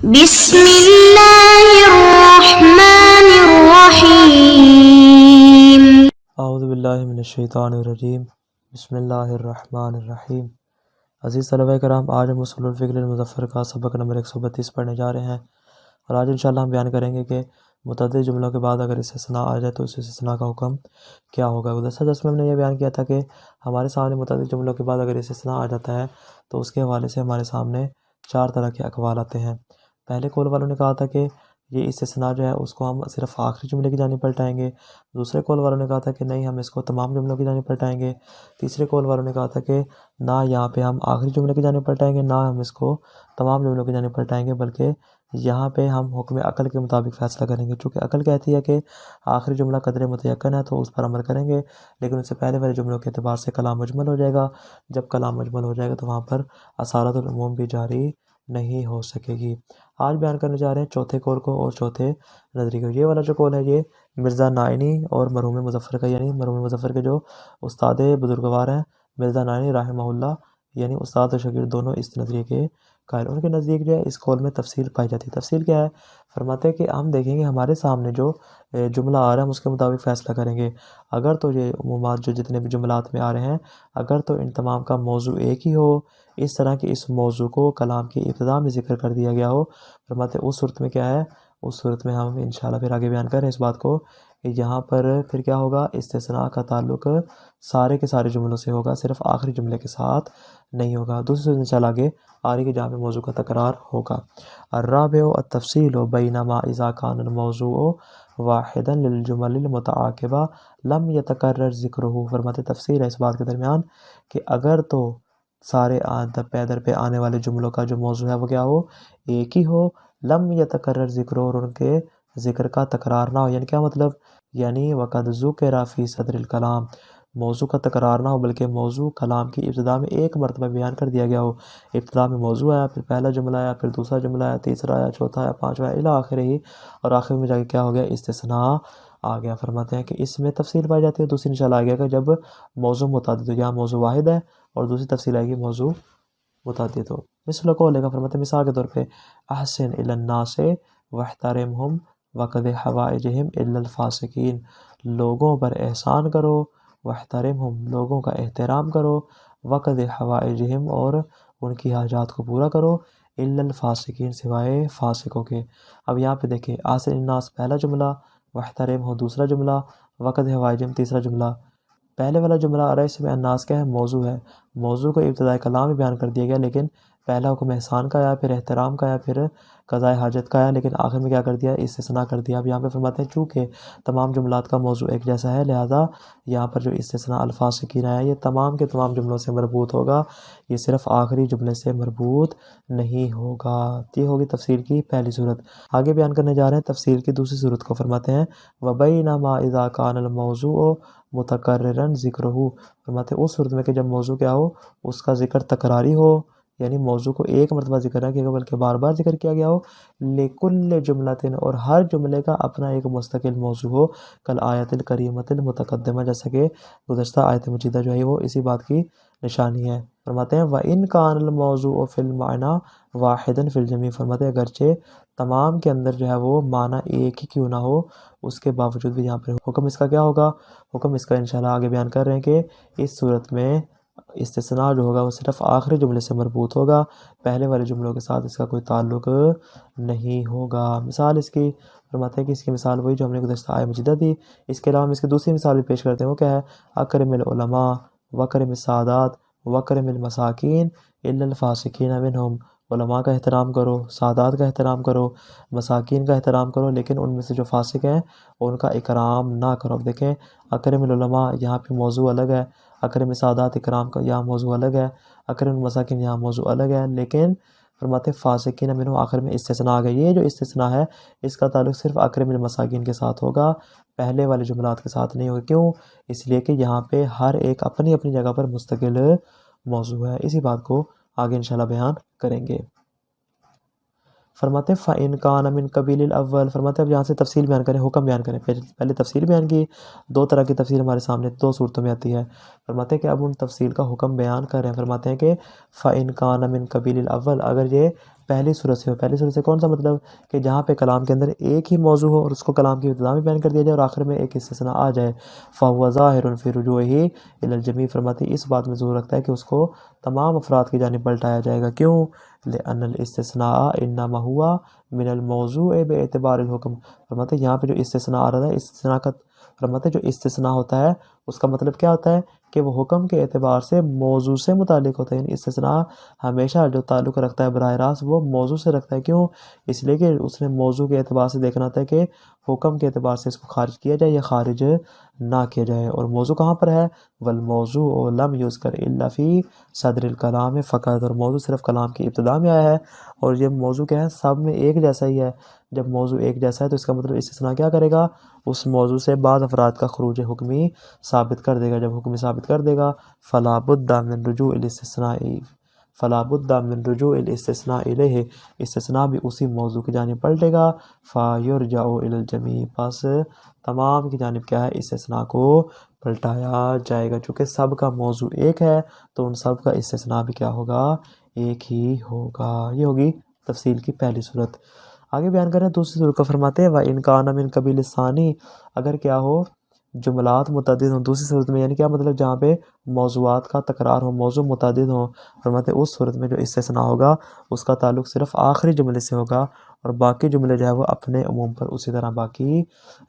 بسم اللہ الرحمن الرحیم۔ اعوذ باللہ من الشیطان الرجیم، بسم اللہ الرحمن الرحیم۔ عزیز طلبہ کرام، آج ہم اصول الفقہ المظفر کا سبق نمبر 132 پڑھنے جا رہے ہیں، اور آج انشاءاللہ ہم بیان کریں گے کہ متعدد جملوں کے بعد اگر استثناء آ جائے تو اس استثناء کا حکم کیا ہوگا۔ گزشتہ درس میں ہم نے یہ بیان کیا تھا کہ ہمارے سامنے متعدد جملوں کے بعد اگر استثناء آ جاتا ہے تو اس کے حوالے سے ہمارے سامنے 4 طرح کے اقوال آتے ہیں۔ پہلے قول والوں نے کہا تھا کہ یہ استثناء جو ہے اس کو ہم صرف آخری جملے کی جانب پلٹائیں گے۔ دوسرے قول والوں نے کہا تھا کہ نہیں، ہم اس کو تمام جملوں کی جانب پلٹائیں گے۔ تیسرے قول والوں نے کہا تھا کہ نہ یہاں پہ ہم آخری جملے کی جانب پلٹائیں گے، نہ ہم اس کو تمام جملوں کی جانب پلٹائیں گے، بلکہ یہاں پہ ہم حکم عقل کے مطابق فیصلہ کریں گے۔ چونکہ عقل کہتی ہے کہ آخری جملہ قدر متیقن ہے تو اس پر عمل کریں گے، لیکن اس سے پہلے والے جملوں کے اعتبار سے کلام مجمل ہو جائے گا۔ جب کلام مجمل ہو جائے گا تو وہاں پر اصالت العموم بھی جاری نہیں ہو سکے گی۔ آج بیان کرنے جا رہے ہیں چوتھے قول کو اور چوتھے نظریے کو۔ یہ والا جو قول ہے یہ مرزا نائینی اور مرحوم مظفر کا، یعنی مرحوم مظفر کے جو استاد بزرگوار ہیں مرزا نائینی رحمہ اللہ، یعنی استاد و شاگرد دونوں اس نظریے کے قائل۔ ان کے نزدیک جو ہے اس قول میں تفصیل پائی جاتی ہے۔ تفصیل کیا ہے؟ فرماتے ہیں کہ ہم دیکھیں گے ہمارے سامنے جو جملہ آ رہا ہے ہم اس کے مطابق فیصلہ کریں گے۔ اگر تو یہ عمومات جو جتنے بھی جملات میں آ رہے ہیں اگر تو ان تمام کا موضوع ایک ہی ہو، اس طرح کہ اس موضوع کو کلام کی ابتدا میں ذکر کر دیا گیا ہو، فرماتے ہیں اس صورت میں کیا ہے، اس صورت میں ہم انشاءاللہ پھر آگے بیان کریں اس بات کو کہ یہاں پر پھر کیا ہوگا، استثناء کا تعلق سارے کے سارے جملوں سے ہوگا، صرف آخری جملے کے ساتھ نہیں ہوگا۔ دوسری صورت میں چل آگے آ رہی کہ جہاں پہ موضوع کا تکرار ہوگا۔ الرابع التفصیل بین ما اذا کان الموضوع واحدا للجمل المتعاقبہ لم یتکرر ذکرہ۔ فرماتے تفصیل ہے اس بات کے درمیان کہ اگر تو سارے پیدر پہ آنے والے جملوں کا جو موضوع ہے وہ کیا ہو، ایک ہی ہو، لم یتکرر ذکر، اور ان کے ذکر کا تکرار نہ ہو۔ یعنی کیا مطلب؟ یعنی وقد ذکر فی صدر الکلام، موضوع کا تکرار نہ ہو بلکہ موضوع کلام کی ابتدا میں ایک مرتبہ بیان کر دیا گیا ہو۔ ابتدا میں موضوع آیا، پھر پہلا جملہ آیا، پھر دوسرا جملہ آیا، تیسرا آیا، چوتھا آیا، پانچواں آیا، الی آخرہ ہی، اور آخر میں جا کے کیا ہو گیا، استثناء آ گیا۔ فرماتے ہیں کہ اس میں تفصیل پائی جاتی ہے۔ دوسری انشاءاللہ آ گیا کہ جب موضوع متعدد ہو، یہاں موضوع واحد ہے اور دوسری تفصیل آئے گی موضوع متعدد ہو۔ مثل قول کا فرماتے ہیں مثال کے طور پہ احسن الی الناس واحترمہم وقد حوائجہم الا الفاسقین، لوگوں پر احسان کرو، واحترمہم لوگوں کا احترام کرو، وقد حوائجہم اور ان کی حاجات کو پورا کرو، الا الفاسقین سوائے فاسقوں کے۔ اب یہاں پہ دیکھیں احسن الناس پہلا جملہ، واحترمہم دوسرا جملہ، وقد حوائجہم تیسرا جملہ۔ پہلے والا جملہ آ رہا ہے اس میں الناس کیا ہے، موضوع ہے، موضوع کو ابتدائی کلام میں بیان کر دیا گیا، لیکن پہلا حکم احسان کا آیا، پھر احترام کا آیا، پھر قضاء حاجت کا آیا، لیکن آخر میں کیا کر دیا، استثناء کر دیا۔ اب یہاں پہ فرماتے ہیں چونکہ تمام جملات کا موضوع ایک جیسا ہے لہذا یہاں پر جو استثناء الفاسقین آیا یہ تمام کے تمام جملوں سے مربوط ہوگا، یہ صرف آخری جملے سے مربوط نہیں ہوگا۔ یہ ہوگی تفصیل کی پہلی صورت۔ آگے بیان کرنے جا رہے ہیں تفصیل کی دوسری صورت کو۔ فرماتے ہیں وَبَيْنَ مَا إِذَا كَانَ الْمَوْضُوعُ مُتَكَرِّرًا ذِكْرُهُ، فرماتے ہیں اس صورت میں کہ جب موضوع کیا ہو، اس کا ذکر تکراری ہو، یعنی موضوع کو ایک مرتبہ ذکر نہ کیا گیا بلکہ بار بار ذکر کیا گیا ہو، لِكُلِّ جُمْلَةٍ اور ہر جملے کا اپنا ایک مستقل موضوع ہو، کالآیۃ الکریمۃ المتقدمہ جیسا کہ گزشتہ آیت مجیدہ جو ہے وہ اسی بات کی نشانی ہے۔ فرماتے ہیں وَإِنْ كَانَ الْمَوْضُوعُ فِي الْمَعْنَى وَاحِدًا فِي الْجَمِيعِ، فرماتے ہیں اگرچہ تمام کے اندر جو ہے وہ معنی ایک ہی کیوں نہ ہو، اس کے باوجود بھی یہاں پر حکم اس کا کیا ہوگا، حکم اس کا انشاءاللہ آگے بیان کر رہے ہیں کہ اس صورت میں استثناء جو ہوگا وہ صرف آخری جملے سے مربوط ہوگا، پہلے والے جملوں کے ساتھ اس کا کوئی تعلق نہیں ہوگا۔ مثال اس کی فرماتے ہیں کہ اس کی مثال وہی جو ہم نے گزشتہ آیت مجیدہ دی، اس کے علاوہ ہم اس کی دوسری مثال بھی پیش کرتے ہیں، وہ کیا ہے، اکرم العلماء وکرم السادات وکرم المساکین الا الفاسقین منہم، علماء کا احترام کرو، سادات کا احترام کرو، مساکین کا احترام کرو، لیکن ان میں سے جو فاسق ہیں ان کا اکرام نہ کرو۔ اب دیکھیں اکرم العلماء یہاں پہ موضوع الگ ہے، اکرم سادات اکرام کا یہاں موضوع الگ ہے، اکرم المساکین یہاں موضوع الگ ہے، لیکن فرماتے فاسقین منہم آخر میں استثناء آ گیا۔ یہ جو استثناء ہے اس کا تعلق صرف اکرم المساکین کے ساتھ ہوگا، پہلے والے جملات کے ساتھ نہیں ہوگا۔ کیوں؟ اس لیے کہ یہاں پہ ہر ایک اپنی اپنی جگہ پر مستقل موضوع ہے۔ اسی بات کو آگے انشاءاللہ بیان کریں گے۔ فرماتے ہیں فَإِن كَانَ مِن قَبِيلِ الْأَوَّلِ، فرماتے ہیں اب یہاں سے تفصیل بیان کریں، حکم بیان کریں. پہلے تفصیل بیان کی، دو طرح کی تفصیل ہمارے سامنے دو صورتوں میں آتی ہے. فرماتے ہیں کہ اب ان تفصیل کا حکم بیان کر رہے ہیں. فرماتے ہیں کہ فَإِن كَانَ مِن قَبِيلِ الْأَوَّلِ، اگر یہ پہلی صورت سے ہو. پہلی صورت سے کون سا مطلب کہ جہاں پہ کلام کے اندر ایک ہی موضوع ہو اور اس کو کلام کی ابتدا میں بیان کر دیا جائے اور آخر میں ایک استثناء آ جائے. فَهُوَ ظَاهِرٌ فِي رُجُوعِهِ إِلَى الْجَمِيعِ، فرماتے ہیں اس بات میں ضرور رکھتا ہے کہ اس کو تمام افراد کی جانب پلٹایا جائے گا. کیوں؟ لِأَنَّ الْإِسْتِثْنَاءَ إِنَّمَا هُوَ مِنَ الْمَوْضُوعِ بِاعْتِبَارِ الْحُكْم. فرماتے ہیں یہاں پہ جو استثناء آ رہا ہے، استثناء کا فرماتے ہیں جو استثناء ہوتا ہے اس کا مطلب کیا ہوتا ہے کہ وہ حکم کے اعتبار سے موضوع سے متعلق ہوتا ہے. یعنی استثناء ہمیشہ جو تعلق رکھتا ہے براہ راست وہ موضوع سے رکھتا ہے. کیوں؟ اس لیے کہ اس نے موضوع کے اعتبار سے دیکھنا ہوتا ہے کہ حکم کے اعتبار سے اس کو خارج کیا جائے یا خارج نہ کیا جائے. اور موضوع کہاں پر ہے؟ والموضوع لم یذکر الا فی صدر الکلام فقط، اور موضوع صرف کلام کی ابتدا میں آیا ہے. اور یہ موضوع کیا ہے؟ سب میں ایک جیسا ہی ہے. جب موضوع ایک جیسا ہے تو اس کا مطلب استثناء کیا کرے گا؟ اس موضوع سے بعض افراد کا خروج حکمی ثابت کر دے گا. جب حکمی ثابت کر دے گا فلا بد من رجوع الاستثناء، فلا بد من رجوع الاستثناء الیہ، استثناء بھی اسی موضوع کی جانب پلٹے گا. فیرجع الی الجمیع، پس تمام کی جانب کیا ہے؟ استثناء کو پلٹایا جائے گا. چونکہ سب کا موضوع ایک ہے تو ان سب کا استثناء بھی کیا ہوگا؟ ایک ہی ہوگا. یہ ہوگی تفصیل کی پہلی صورت. آگے بیان کریں دوسری صورت کو. فرماتے ہیں وَإِن كَانَ مِن قَبِيلِ الثَّانِي، اگر کیا ہو جملات متعدد ہوں دوسری صورت میں. یعنی کیا مطلب؟ جہاں پہ موضوعات کا تکرار ہو، موضوع متعدد ہوں. فرماتے ہیں اس صورت میں جو استثناء ہوگا اس کا تعلق صرف آخری جملے سے ہوگا اور باقی جملے جو ہے وہ اپنے عموم پر اسی طرح باقی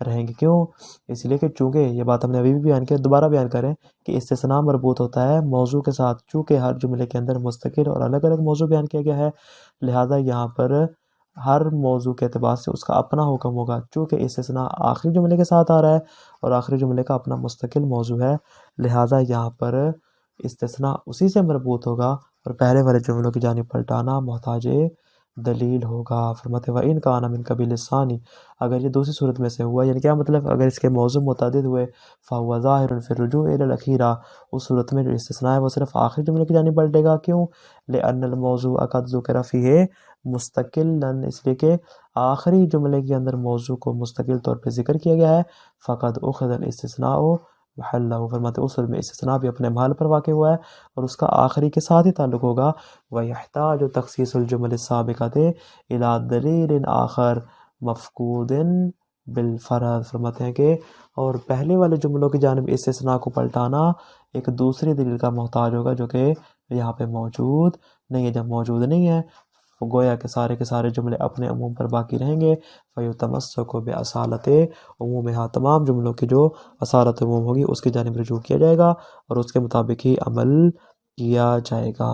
رہیں گے. کیوں؟ اس لیے کہ چونکہ یہ بات ہم نے ابھی بھی بیان کیا، دوبارہ بیان کریں کہ استثناء مربوط ہوتا ہے موضوع کے ساتھ. چونکہ ہر جملے کے اندر مستقل اور الگ الگ موضوع بیان کیا گیا ہے، لہذا یہاں پر ہر موضوع کے اعتبار سے اس کا اپنا حکم ہوگا. چونکہ استثناء آخری جملے کے ساتھ آ رہا ہے اور آخری جملے کا اپنا مستقل موضوع ہے، لہذا یہاں پر استثناء اسی سے مربوط ہوگا اور پہلے والے جملوں کی جانب پلٹانا محتاج دلیل ہوگا. فرماتے وَإِن كَانَ مِن قَبِيلِ الثَّانِي، اگر یہ دوسری صورت میں سے ہوا. یعنی کیا مطلب؟ اگر اس کے موضوع متعدد ہوئے فَهُوَ ظَاهِرٌ فِي الرُّجُوعِ إِلَى الْأَخِيرَةِ، اس صورت میں جو استثناء ہے وہ صرف آخری جملے کی جانب پلٹے گا. کیوں؟ لِأَنَّ الْمَوْضُوعَ قَدْ ذُكِرَ فِيهِ مستقلاً، اس لیے کہ آخری جملے کے اندر موضوع کو مستقل طور پہ ذکر کیا گیا ہے. فَقَدْ أُخِذَ الْإِسْتِثْنَاءُ مَحَلَّهُ، فرماتے اس صورت میں استثناء بھی اپنے محل پر واقع ہوا ہے اور اس کا آخری کے ساتھ ہی تعلق ہوگا. وَيَحْتَاجُ تَخْصِيصُ الْجُمَلِ السَّابِقَةِ إِلَى دَلِيلٍ آخر مفقود بالفرض، فرماتے ہیں کہ اور پہلے والے جملوں کی جانب استثناء کو پلٹانا ایک دوسری دلیل کا محتاج ہوگا جو کہ یہاں پہ موجود نہیں ہے. جب موجود نہیں ہے گویا کہ سارے کے سارے جملے اپنے عموم پر باقی رہیں گے. فَيُتَمَسَّكُ بِأَصَالَةِ عُمُومِهَا، تمام جملوں کی جو اصالت عموم ہوگی اس کی جانب رجوع کیا جائے گا اور اس کے مطابق ہی عمل کیا جائے گا.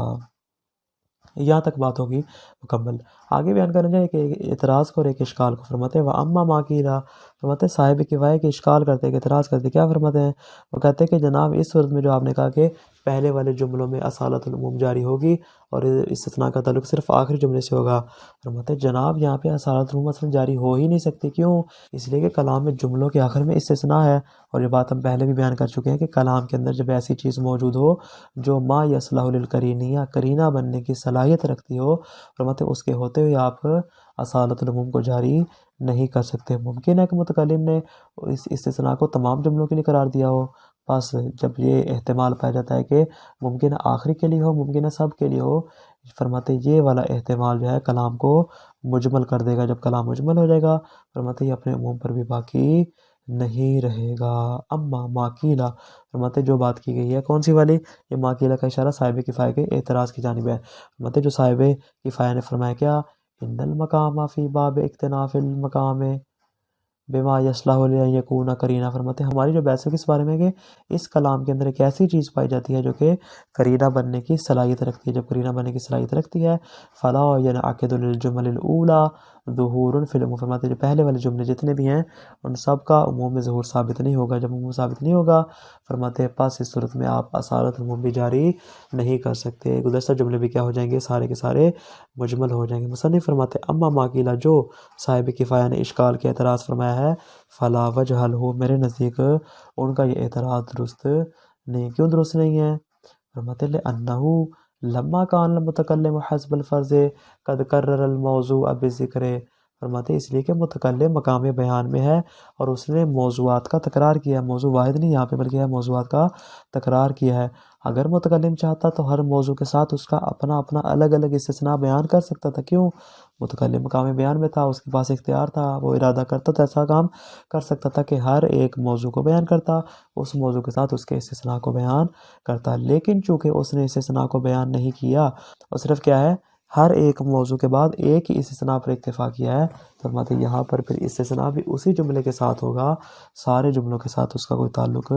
یہاں تک بات ہوگی مکمل. آگے بیان کرنا چاہیے کہ اعتراض کو اور ایک اشکال کو. فرماتے ہیں وَأَمَّا مَا قِيلَ، فرماتے ہیں صاحب کفایہ کے اشکال کرتے ہیں کہ اعتراض کرتے. کیا فرماتے ہیں؟ وہ کہتے ہیں کہ جناب اس صورت میں جو آپ نے کہا کہ پہلے والے جملوں میں اصالت العموم جاری ہوگی اور استثناء کا تعلق صرف آخری جملے سے ہوگا. فرماتے ہیں جناب یہاں پہ اصالت العموم اصلا جاری ہو ہی نہیں سکتی. کیوں؟ اس لیے کہ کلام میں جملوں کے آخر میں استثناء ہے اور یہ بات ہم پہلے بھی بیان کر چکے ہیں کہ کلام کے اندر جب ایسی چیز موجود ہو جو ما یصلح للقرینہ، قرینہ بننے کی صلاحیت رکھتی ہو، فرماتے ہیں اس کے ہوتے ہوئے آپ اصالت العموم کو جاری نہیں کر سکتے. ممکن ہے کہ متکلم نے اس استثناء کو تمام جملوں کے لیے قرار دیا ہو، بس جب یہ احتمال پایا جاتا ہے کہ ممکن ہے آخری کے لیے ہو، ممکن ہے سب کے لیے ہو، فرماتے یہ والا احتمال جو ہے کلام کو مجمل کر دے گا. جب کلام مجمل ہو جائے گا فرماتے یہ اپنے عموم پر بھی باقی نہیں رہے گا. اما ما قیل، فرماتے جو بات کی گئی ہے کون سی والی؟ یہ ما قیل کا اشارہ صاحب کفایہ کے اعتراض کی جانب ہے. فرماتے جو صاحب کفایہ نے فرمایا کیا؟ ان المقام فی باب اکتناف المقام بما یصلح لیکون قرینہ، فرماتے ہماری جو بحث ہے کس بارے میں کہ اس کلام کے اندر ایک ایسی چیز پائی جاتی ہے جو کہ قرینہ بننے کی صلاحیت رکھتی ہے. جب قرینہ بننے کی صلاحیت رکھتی ہے فلا ینعقد للجمل الاولی ظہور فی العموم، فرماتے جو پہلے والے جملے جتنے بھی ہیں ان سب کا عموم میں ظہور ثابت نہیں ہوگا. جب عموم ثابت نہیں ہوگا فرماتے پس اس صورت میں آپ اصالت العموم بھی جاری نہیں کر سکتے. گزشتہ جملے بھی کیا ہو جائیں گے؟ سارے کے سارے مجمل ہو جائیں گے. مصنف فرماتے اما ما قیل، جو صاحب کفایہ نے اشکال کے اعتراض فرمایا ہے، فلا وجہ لہ، میرے نزدیک ان کا یہ اعتراض درست نہیں. کیوں درست نہیں ہے؟ فرماتے لأنہ لما کان المتکلم حسب الفرض قد کرر الموضوع بذکر، فرماتے ہیں اس لیے کہ متکلم مقام بیان میں ہے اور اس نے موضوعات کا تکرار کیا ہے، موضوع واحد نہیں یہاں پہ بلکہ ہے موضوعات کا تکرار کیا ہے۔ اگر متکلم چاہتا تو ہر موضوع کے ساتھ اس کا اپنا اپنا الگ الگ استثناء بیان کر سکتا تھا، کیوں؟ متکلم مقام بیان میں تھا، اس کے پاس اختیار تھا، وہ ارادہ کرتا تو ایسا کام کر سکتا تھا کہ ہر ایک موضوع کو بیان کرتا، اس موضوع کے ساتھ اس کے استثناء کو بیان کرتا، لیکن چونکہ اس نے استثناء کو بیان نہیں کیا اور صرف کیا ہے ہر ایک موضوع کے بعد ایک ہی استثناء پر اکتفا کیا ہے، فرماتے ہیں یہاں پر پھر استثناء بھی اسی جملے کے ساتھ ہوگا، سارے جملوں کے ساتھ اس کا کوئی تعلق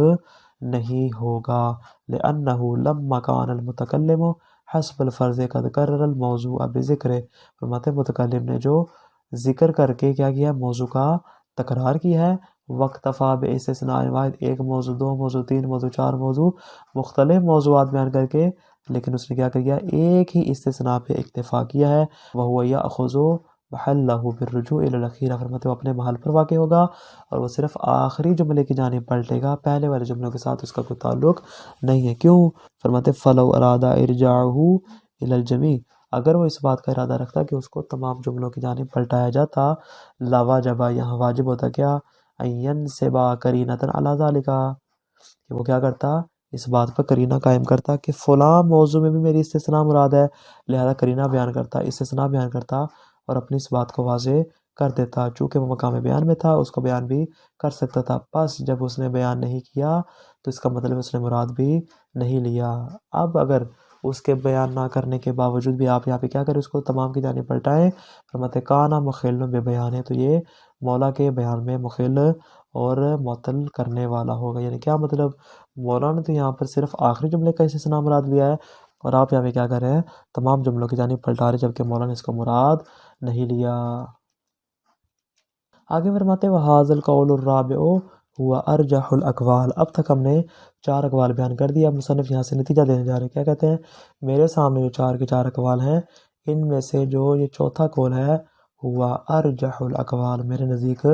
نہیں ہوگا۔ لأنه لما كان المتکلم حسب الفرض قد کرر الموضوع بذکر، فرماتے ہیں متکلم نے جو ذکر کر کے کیا کیا موضوع کا تکرار کیا ہے، وقتفا باستثناء واحد، ایک موضوع، دو موضوع، تین موضوع، چار موضوع، مختلف موضوعات بیان کر کے، لیکن اس نے کیا کیا ایک ہی استثناء پہ اکتفا کیا ہے، وَهُوَ يَأْخُذُ مَحَلَّهُ بِالرُّجُوعِ إِلَى الْأَخِيرِ، فرماتے وہ اپنے محل پر واقع ہوگا اور وہ صرف آخری جملے کی جانب پلٹے گا، پہلے والے جملوں کے ساتھ اس کا کوئی تعلق نہیں ہے، کیوں؟ فرماتے فَلَوْ أَرَادَ إِرْجَاعُهُ إِلَى الْجَمِيعِ، اگر وہ اس بات کا ارادہ رکھتا کہ اس کو تمام جملوں کی جانب پلٹایا جاتا، لَوَجَبَ، یہاں واجب ہوتا کیا، أَن يَنْصِبَ قَرِينَةً عَلَى ذَلِكَ، کہ وہ کیا کرتا اس بات پر قرینہ قائم کرتا کہ فلاں موضوع میں بھی میری استثناء مراد ہے، لہذا قرینہ بیان کرتا، استثناء بیان کرتا اور اپنی اس بات کو واضح کر دیتا، چونکہ وہ مقام بیان میں تھا اس کو بیان بھی کر سکتا تھا، بس جب اس نے بیان نہیں کیا تو اس کا مطلب اس نے مراد بھی نہیں لیا۔ اب اگر اس کے بیان نہ کرنے کے باوجود بھی آپ یہاں پہ کیا کریں، اس کو تمام کی جانب پلٹائیں، فرماتے کانا مخل بے بیان ہے، تو یہ مولا کے بیان میں مخل اور معطل کرنے والا ہوگا، یعنی کیا مطلب، مولا نے تو یہاں پر صرف آخری جملے کا استثناء مراد لیا ہے اور آپ یہاں پہ کیا کر رہے ہیں، تمام جملوں کی جانب پلٹا رہے، جبکہ مولا نے اس کو مراد نہیں لیا۔ آگے فرماتے ہیں وَهَذَا الْقَوْلُ الرَّابِعُ هُوَ أَرْجَحُ الْأَقْوَالِ، اب تک ہم نے 4 اقوال بیان کر دیا، مصنف یہاں سے نتیجہ دینے جا رہے ہیں، کیا کہتے ہیں، میرے سامنے جو 4 کے 4 اقوال ہیں ان میں سے جو یہ چوتھا قول ہے ہوا ارجح الاقوال، میرے نزدیک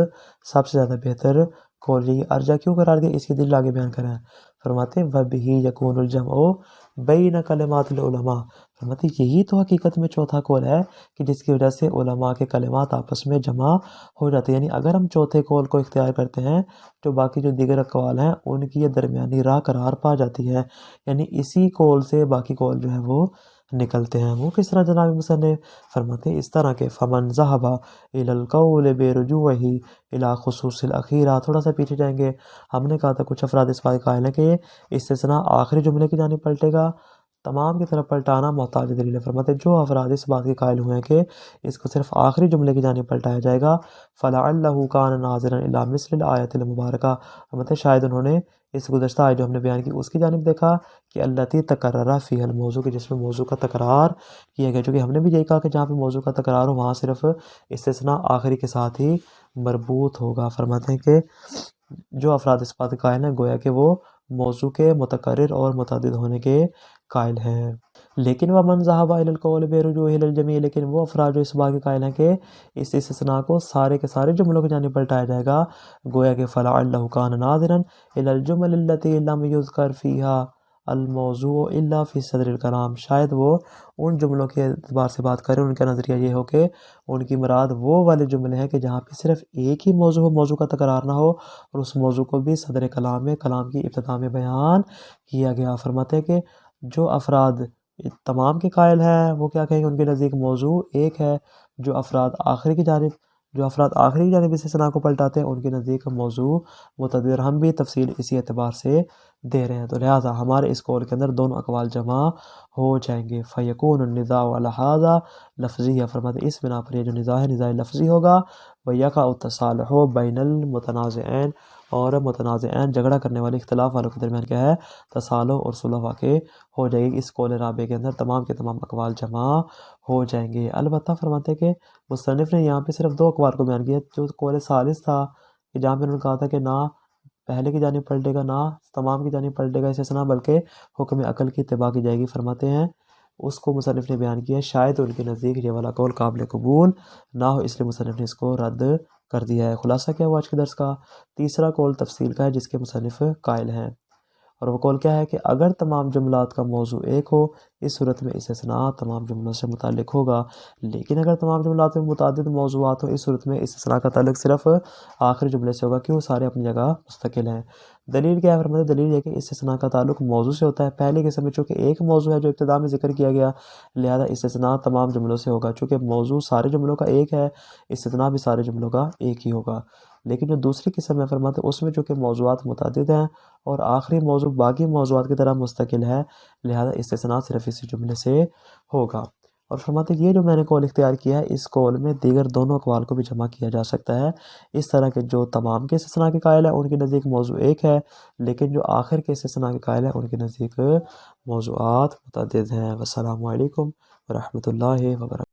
سب سے زیادہ بہتر قول، یہ ارجح کیوں قرار دیا، اس کی دلیل آگے بیان کریں، فرماتے ہیں وَبِهِ يَكُونُ الْجَمْعُ بَيْنَ كَلِمَاتِ الْعُلَمَاءِ، فرماتے ہیں یہی تو حقیقت میں چوتھا قول ہے کہ جس کی وجہ سے علماء کے کلمات آپس میں جمع ہو جاتے ہیں، یعنی اگر ہم چوتھے قول کو اختیار کرتے ہیں جو باقی جو دیگر اقوال ہیں ان کی یہ درمیانی راہ قرار پا جاتی ہے، یعنی اسی قول سے باقی قول جو ہے وہ نکلتے ہیں، وہ کس طرح جناب مصنف، فرماتے ہیں اس طرح کہ فمن ذهب الى القول برجوعه الى خصوص الاخیرہ، تھوڑا سا پیچھے جائیں گے، ہم نے کہا تھا کچھ افراد اس بات قائل ہیں کہ استثناء آخری جملے کی جانب پلٹے گا، تمام کی طرف پلٹانا محتاج دلیل ہے، فرماتے ہیں جو افراد اس بات کے قائل ہوئے ہیں کہ اس کو صرف آخری جملے کی جانب پلٹایا جائے گا، فلعلہ کان ناظرا الی مثل الآیۃ المبارکہ، فرماتے ہیں شاید انہوں نے اس گزشتہ آیت جو ہم نے بیان کی اس کی جانب دیکھا کہ التی تکرر فیہ الموضوع، کہ جس میں موضوع کا تکرار کیا گیا، چونکہ ہم نے بھی یہی کہا کہ جہاں پہ موضوع کا تکرار ہو وہاں صرف استثناء آخری کے ساتھ ہی مربوط ہوگا، فرماتے ہیں کہ جو افراد اس بات قائل ہیں گویا کہ وہ موضوع کے متکرر اور متعدد ہونے کے قائل ہیں، لیکن ومن ذهب الى القول برجوعه الى الجميع، لیکن وہ افراد جو اس بات کے قائل ہیں کہ اس استثناء کو سارے کے سارے جملوں کی جانب پلٹایا جائے گا، گویا کہ فلعلہ کان ناظرا الى الجمل التي لم يذكر فيها الموضوع الا في صدر الکلام، شاید وہ ان جملوں کے اعتبار سے بات کریں، ان کا نظریہ یہ ہو کہ ان کی مراد وہ والے جملے ہیں کہ جہاں پہ صرف ایک ہی موضوع ہو، موضوع کا تکرار نہ ہو اور اس موضوع کو بھی صدر کلام میں کلام کی ابتدا میں بیان کیا گیا، فرماتے ہیں کہ جو افراد تمام کے قائل ہیں وہ کیا کہیں گے، ان کے نزدیک موضوع ایک ہے، جو افراد آخری کی جانب استثناء کو پلٹاتے ہیں ان کے نزدیک موضوع متعدد، ہم بھی تفصیل اسی اعتبار سے دے رہے ہیں، تو لہٰذا ہمارے اس قول کے اندر دونوں اقوال جمع ہو جائیں گے، فیکون النزاع علی ھذا لفظی، فرماتے اس بنا پر یہ جو نزاع ہے نزاع لفظی ہوگا، ویقع التصالح بین المتنازعین، اور متنازعین جھگڑا کرنے والے اختلاف والوں کے درمیان کیا ہے تصالح اور صلح واقع ہو جائے گی، اس قول رابع کے اندر تمام کے تمام اقوال جمع ہو جائیں گے، البتہ فرماتے کہ مصنف نے یہاں پہ صرف 2 اقوال کو بیان کیا، جو قول ثالث تھا کہ جہاں پہ انہوں نے کہا تھا کہ نہ پہلے کی جانب پلٹے گا نہ تمام کی جانب پلٹے گا استثناء، بلکہ حکم عقل کی اتباع کی جائے گی، فرماتے ہیں اس کو مصنف نے بیان کیا، شاید ان کے نزدیک یہ والا قول قابل قبول نہ ہو، اس لیے مصنف نے اس کو رد کر دیا ہے۔ خلاصہ کیا ہوا آج کے درس کا، تیسرا قول تفصیل کا ہے جس کے مصنف قائل ہیں، اور وہ قول کیا ہے کہ اگر تمام جملات کا موضوع ایک ہو اس صورت میں استثناء تمام جملوں سے متعلق ہوگا، لیکن اگر تمام جملات میں متعدد موضوعات ہوں اس صورت میں استثناء کا تعلق صرف آخری جملے سے ہوگا، کیوں سارے اپنی جگہ مستقل ہیں۔ دلیل کیا ہے فرماتے ہیں دلیل یہ کہ استثناء کا تعلق موضوع سے ہوتا ہے، پہلی قسم میں چونکہ ایک موضوع ہے جو ابتدا میں ذکر کیا گیا لہذا استثناء تمام جملوں سے ہوگا، چونکہ موضوع سارے جملوں کا ایک ہے استثناء بھی سارے جملوں کا ایک ہی ہوگا۔ لیکن جو دوسری قسم ہے فرماتے ہیں اس میں چونکہ موضوعات متعدد ہیں اور آخری موضوع باقی موضوعات کی طرح مستقل ہے لہذا استثناء صرف اسی جملے سے ہوگا۔ اور فرماتے ہیں یہ جو میں نے قول اختیار کیا ہے اس قول میں دیگر دونوں اقوال کو بھی جمع کیا جا سکتا ہے، اس طرح کہ جو تمام کے استثناء کے قائل ہیں ان کے نزدیک موضوع ایک ہے، لیکن جو آخر کے استثناء کے قائل ہیں ان کے نزدیک موضوعات متعدد ہیں۔ والسلام علیکم ورحمۃ اللہ وبرکاتہ۔